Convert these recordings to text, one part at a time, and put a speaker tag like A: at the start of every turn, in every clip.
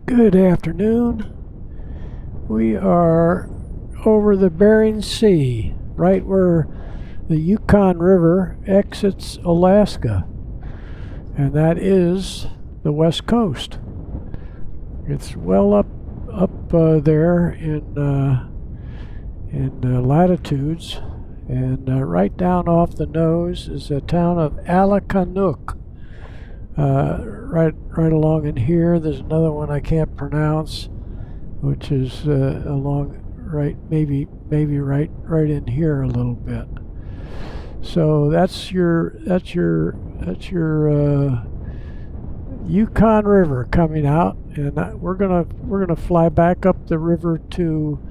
A: Good afternoon. We are over the Bering Sea, right where the Yukon River exits Alaska, and that is the west coast. It's well up there in latitudes, and right down off the nose is the town of Alakanook. Right along in here, there's another one I can't pronounce, which is along maybe right in here a little bit. So that's your Yukon River coming out, and we're gonna fly back up the river to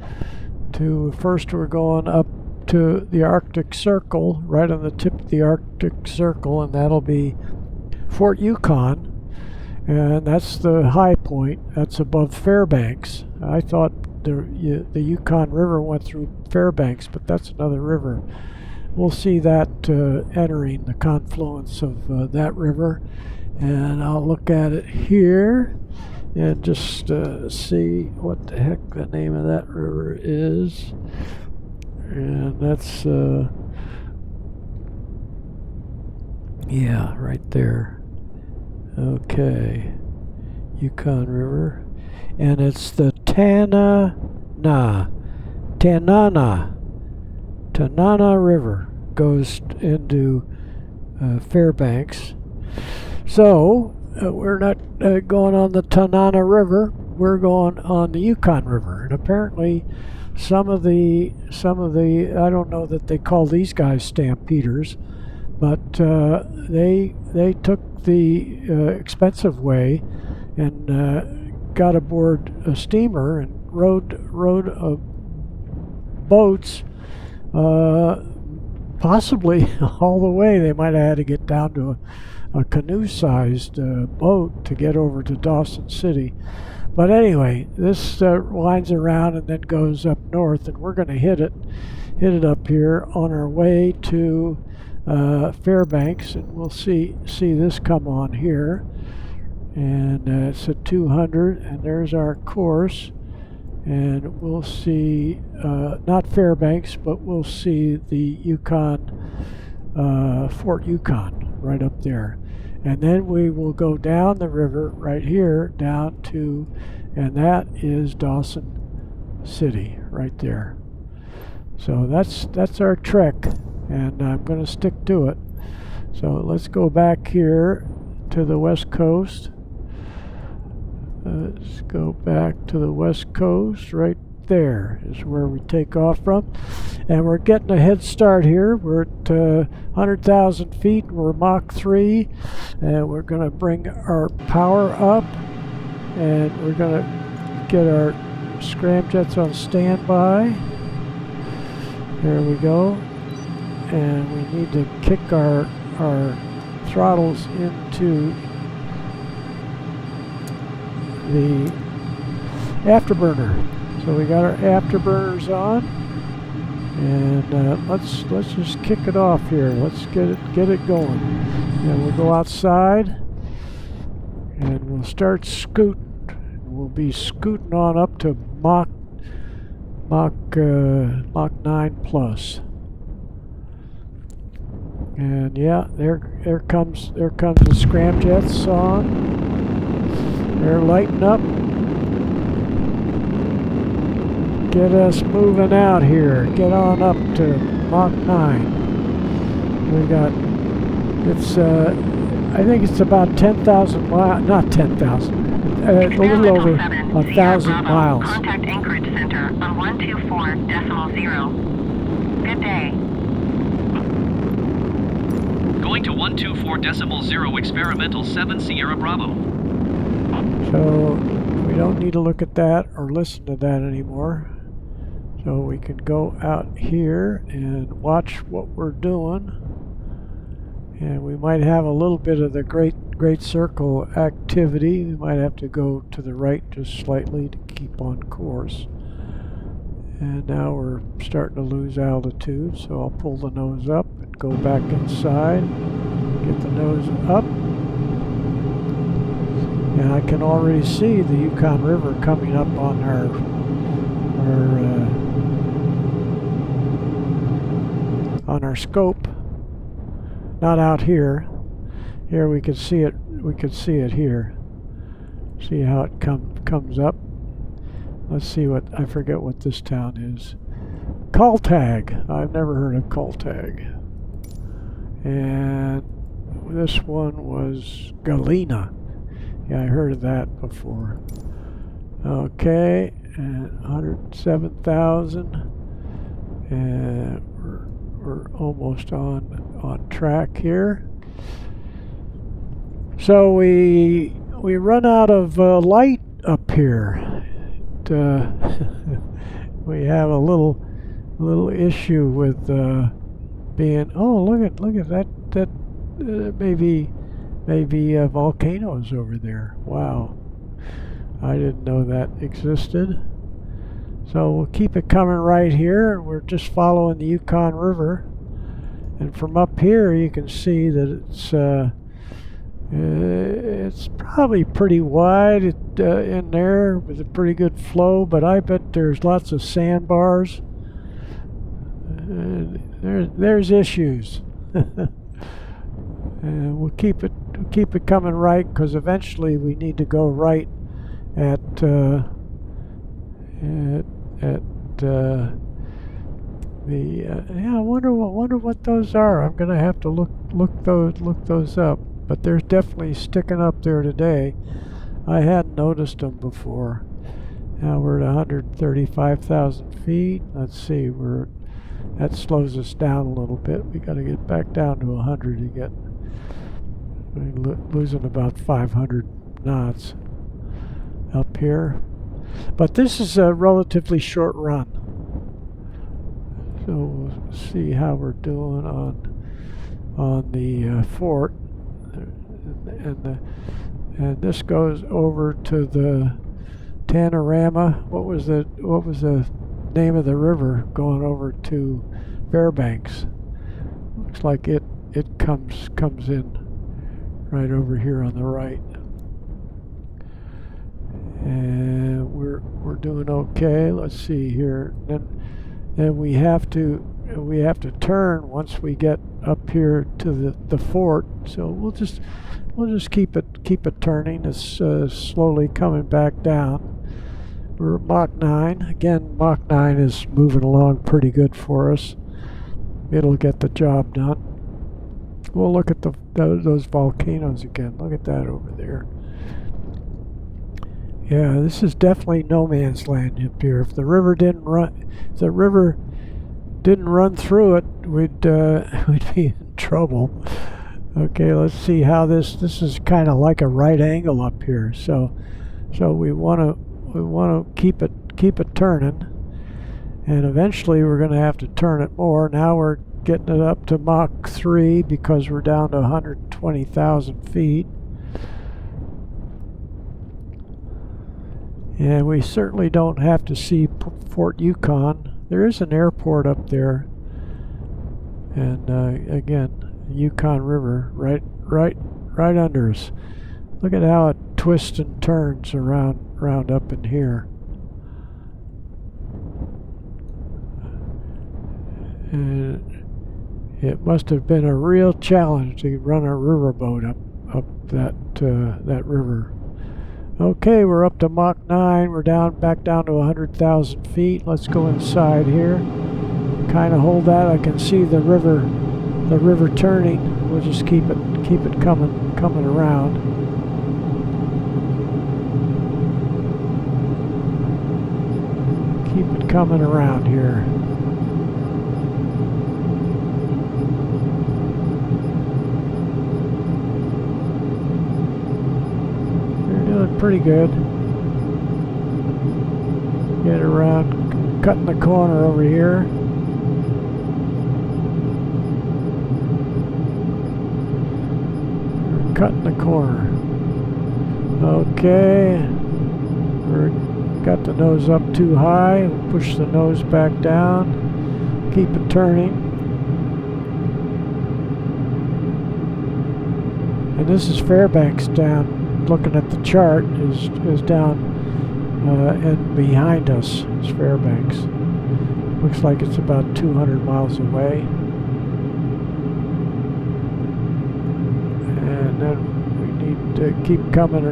A: first we're going up to the Arctic Circle, right on the tip of the Arctic Circle, and that'll be Fort Yukon, and that's the high point. That's above Fairbanks. I thought the Yukon River went through Fairbanks, but that's another river. We'll see that entering the confluence of that river, and I'll look at it here and just see what the heck the name of that river is. And that's yeah, right there. Okay, Yukon River, and it's the Tanana River goes into Fairbanks. So we're not going on the Tanana River. We're going on the Yukon River, and apparently some of the I don't know that they call these guys Stampeders, but they took the expensive way and got aboard a steamer and rode boats, possibly all the way. They might have had to get down to a canoe-sized boat to get over to Dawson City. But anyway, this winds around and then goes up north, and we're going to hit it up here on our way to Fairbanks, and we'll see this come on here, and it's a 200, and there's our course, and we'll see not Fairbanks, but we'll see the Yukon, Fort Yukon right up there, and then we will go down the river right here down to, and that is Dawson City right there. So that's our trek, and I'm going to stick to it. So let's go back here to the west coast. Let's go back to the west coast. Right there is where we take off from, and we're getting a head start here. We're at 100,000 feet. We're Mach 3, and we're going to bring our power up, and we're going to get our scramjets on standby. There we go. And we need to kick our throttles into the afterburner. So we got our afterburners on, and let's just kick it off here. Let's get it going. And we'll go outside, and we'll start scooting. We'll be scooting on up to Mach 9 plus. And yeah, there comes the scramjets on. They're lighting up. Get us moving out here. Get on up to Mach 9. We got, it's I think it's about 10,000 miles, not 10,000, a little over 1,000 miles.
B: Contact Anchorage Center on 124.0. Good day. Going to 124.0 experimental 7 Sierra Bravo.
A: So we don't need to look at that or listen to that anymore. So we can go out here and watch what we're doing. And we might have a little bit of the great circle activity. We might have to go to the right just slightly to keep on course. And now we're starting to lose altitude, so I'll pull the nose up and go back inside. Get the nose up. And I can already see the Yukon River coming up on our scope. Not out here. Here we can see it. We can see it here. See how it comes up. Let's see what, I forget what this town is. Klondike. I've never heard of Klondike. And this one was Galena. Yeah, I heard of that before. Okay, and 107,000. And we're almost on track here. So we run out of light up here. We have a little issue with being. Oh, look at that maybe volcanoes over there. Wow, I didn't know that existed. So we'll keep it coming right here. We're just following the Yukon River, and from up here you can see that it's probably pretty wide in there with a pretty good flow, but I bet there's lots of sandbars. There's issues. And we'll keep it coming right, because eventually we need to go right at the yeah. I wonder what those are. I'm gonna have to look those up. But they're definitely sticking up there today. I hadn't noticed them before. Now we're at 135,000 feet. Let's see, that slows us down a little bit. We got to get back down to 100 to get. We're losing about 500 knots up here. But this is a relatively short run. So we'll see how we're doing on the fort. And this goes over to the Panorama. What was the name of the river going over to Fairbanks? Looks like it comes in right over here on the right. And we're doing okay. Let's see here. Then we have to turn once we get up here to the fort. So we'll just keep it turning. It's slowly coming back down. We're at Mach 9. Again, Mach 9 is moving along pretty good for us. It'll get the job done. We'll look at those volcanoes again. Look at that over there. Yeah, this is definitely no man's land up here. If the river didn't run through it, we'd be in trouble. Okay, let's see how this is kind of like a right angle up here. So we want to keep it turning, and eventually we're going to have to turn it more. Now we're getting it up to Mach 3 because we're down to 120,000 feet. And we certainly don't have to see Fort Yukon. There is an airport up there. And again, Yukon River right under us. Look at how it twists and turns around up in here. And it must have been a real challenge to run a riverboat up that river. Okay, we're up to Mach 9. We're back down to 100,000 feet. Let's go inside here. Kind of hold that. I can see the river turning. We'll just keep it coming around. Keep it coming around here. Doing pretty good. Get around, cutting the corner over here. We're cutting the corner. Okay. Got the nose up too high. Push the nose back down. Keep it turning. And this is Fairbanks down looking at the chart, is down and behind us is Fairbanks. Looks like it's about 200 miles away. And then we need to keep coming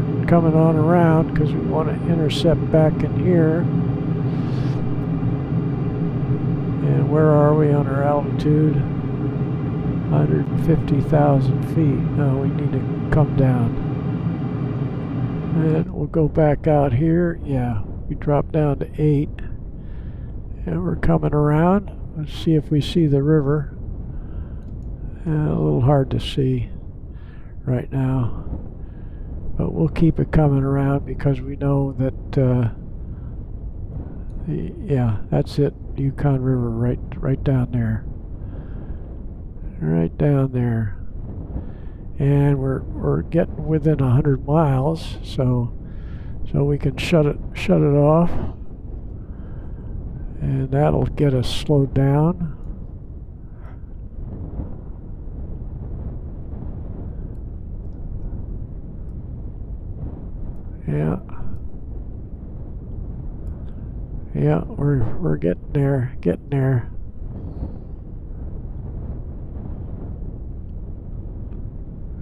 A: on around because we want to intercept back in here. And where are we on our altitude? 150,000 feet. No, we need to come down. And we'll go back out here. Yeah, we drop down to 8. And we're coming around. Let's see if we see the river. A little hard to see right now. But we'll keep it coming around because we know that, yeah, that's it. Yukon River right down there. Right down there. And we're getting within 100 miles, so we can shut it off, and that'll get us slowed down. Yeah, we're getting there.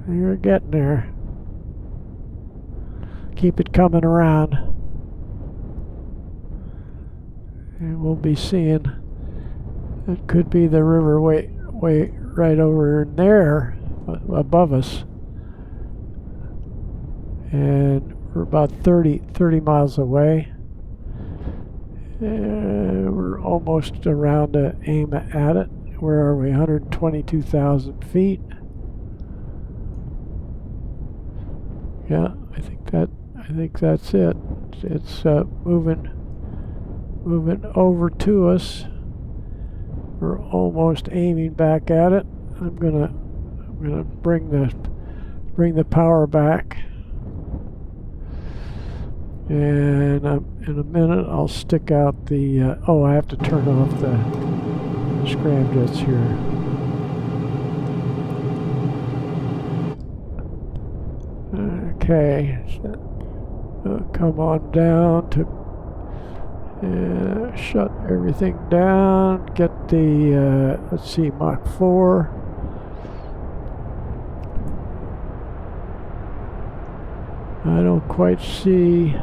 A: You're getting there. Keep it coming around. And we'll be seeing, it could be the river way right over in there above us. And we're about 30 miles away. We're almost around to aim at it. Where are we? 122,000 feet. Yeah, I think that's it. It's moving over to us. We're almost aiming back at it. I'm gonna bring the power back, and in a minute I'll stick out the. Oh, I have to turn off the scramjets here. Okay, come on down to shut everything down. Get the let's see, Mach 4. I don't quite see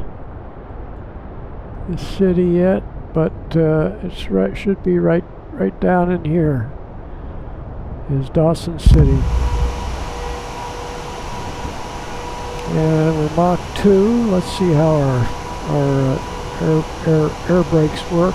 A: the city yet, but it's right. Should be right down in here. Is Dawson City. And we're Mach 2. Let's see how our air brakes work.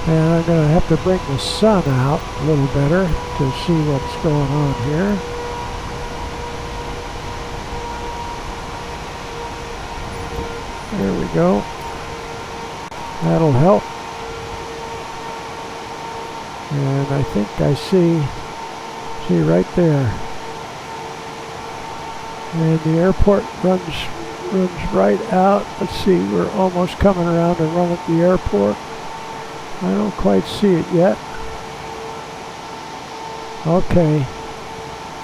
A: And I'm going to have to bring the sun out a little better to see what's going on here. There we go. That'll help. And I think I see right there. And the airport runs right out. Let's see, we're almost coming around to run at the airport. I don't quite see it yet. Okay.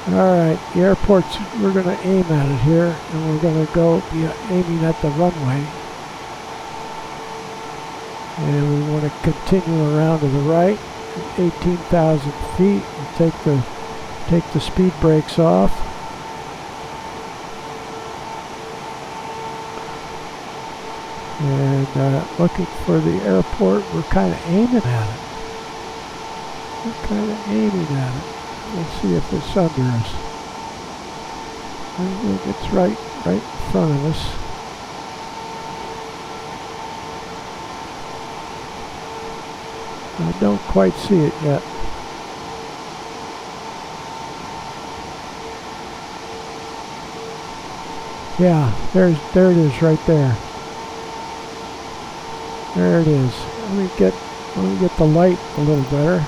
A: Alright, the airport's, we're going to aim at it here, and we're going to go be aiming at the runway. And we want to continue around to the right. 18,000 feet. We'll take the speed brakes off. And looking for the airport. We're kind of aiming at it. We'll see if it's under us. I think it's right in front of us. I don't quite see it yet. Yeah, there it is right there. There it is. Let me get the light a little better.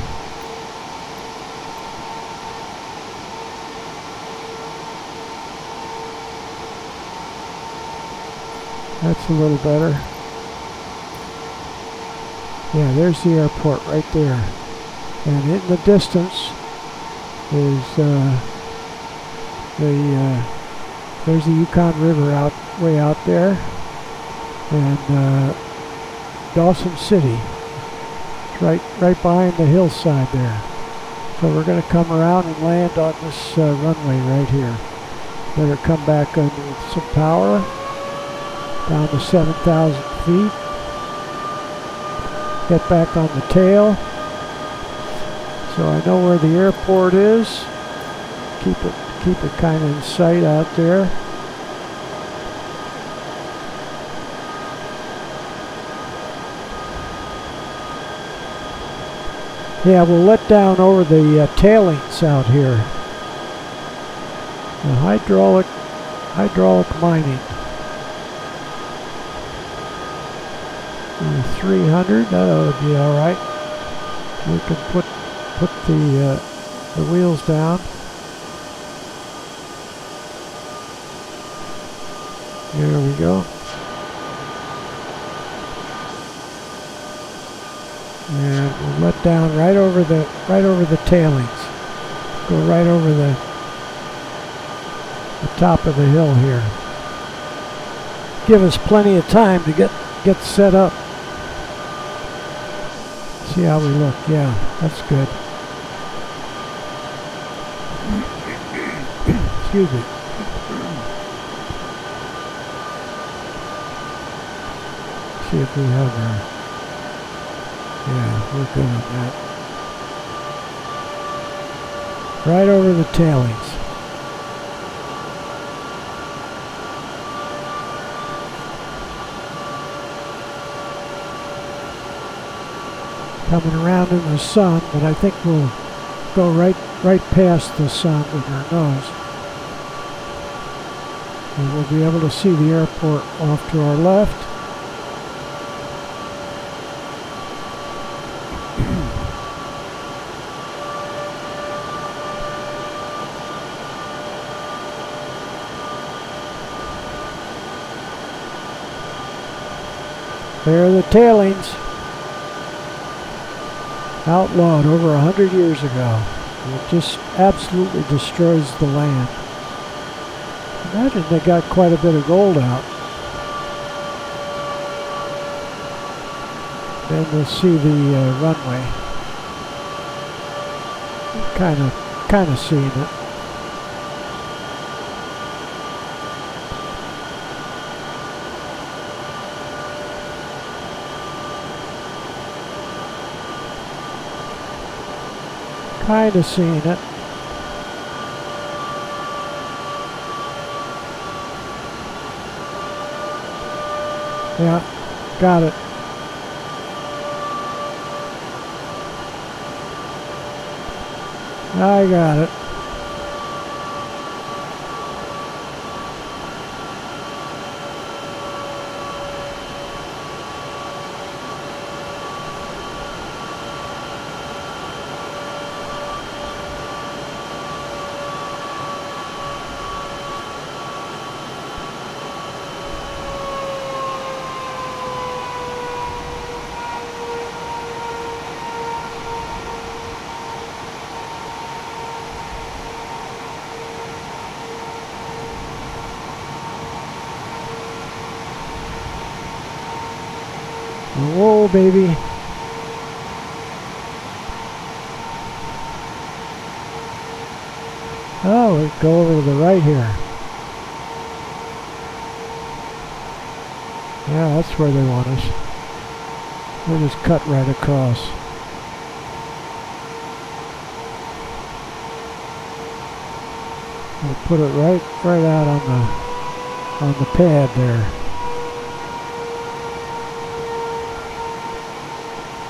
A: That's a little better. Yeah, there's the airport right there. And in the distance is there's the Yukon River way out there, and Dawson City. It's right behind the hillside there. So we're going to come around and land on this runway right here. Better come back under some power, down to 7,000 feet. Get back on the tail. So I know where the airport is. Keep it kind of in sight out there. Yeah, we'll let down over the tailings out here. The hydraulic mining. 300, that ought to be all right. We can put the wheels down. There we go. And we'll let down right over the tailings. Go right over the top of the hill here. Give us plenty of time to get set up. See how we look. Yeah, that's good. Excuse me. See if we have our... Yeah, we're good on that. Right over the tailings. Coming around in the sun, but I think we'll go right past the sun with our nose. And we'll be able to see the airport off to our left. There are the tailings. Outlawed over 100 years ago. It just absolutely destroys the land. Imagine they got quite a bit of gold out. Then we'll see the runway. Kind of seeing it. Kind of seeing it. Yeah, got it. I got it. Whoa, baby. Oh, we go over to the right here. Yeah, that's where they want us. We'll just cut right across. We'll put it right out on the pad there.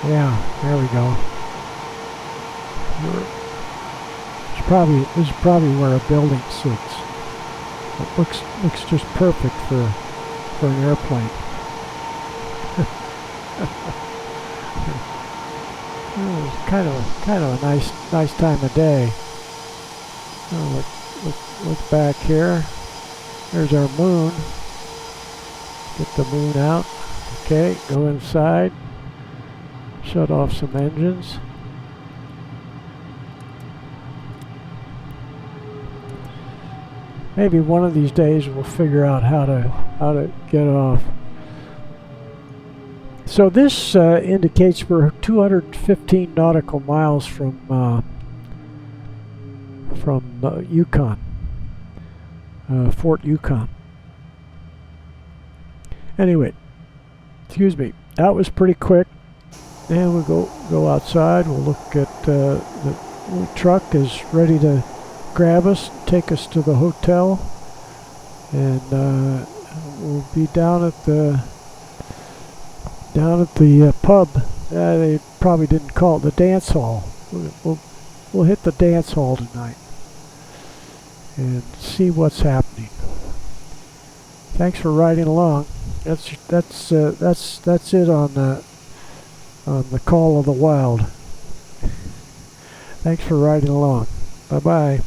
A: Yeah, there we go. This is probably where a building sits. It looks just perfect for an airplane. It's kind of a nice time of day. Oh, look back here. There's our moon. Get the moon out. Okay, go inside. Shut off some engines. Maybe one of these days we'll figure out how to get off. So this indicates we're 215 nautical miles from Yukon, Fort Yukon. Anyway, excuse me, that was pretty quick. And we'll go outside. We'll look at the little truck is ready to grab us, take us to the hotel, and we'll be down at the pub. They probably didn't call it the dance hall. We'll hit the dance hall tonight and see what's happening. Thanks for riding along. That's it on the Call of the Wild. Thanks for riding along. Bye bye.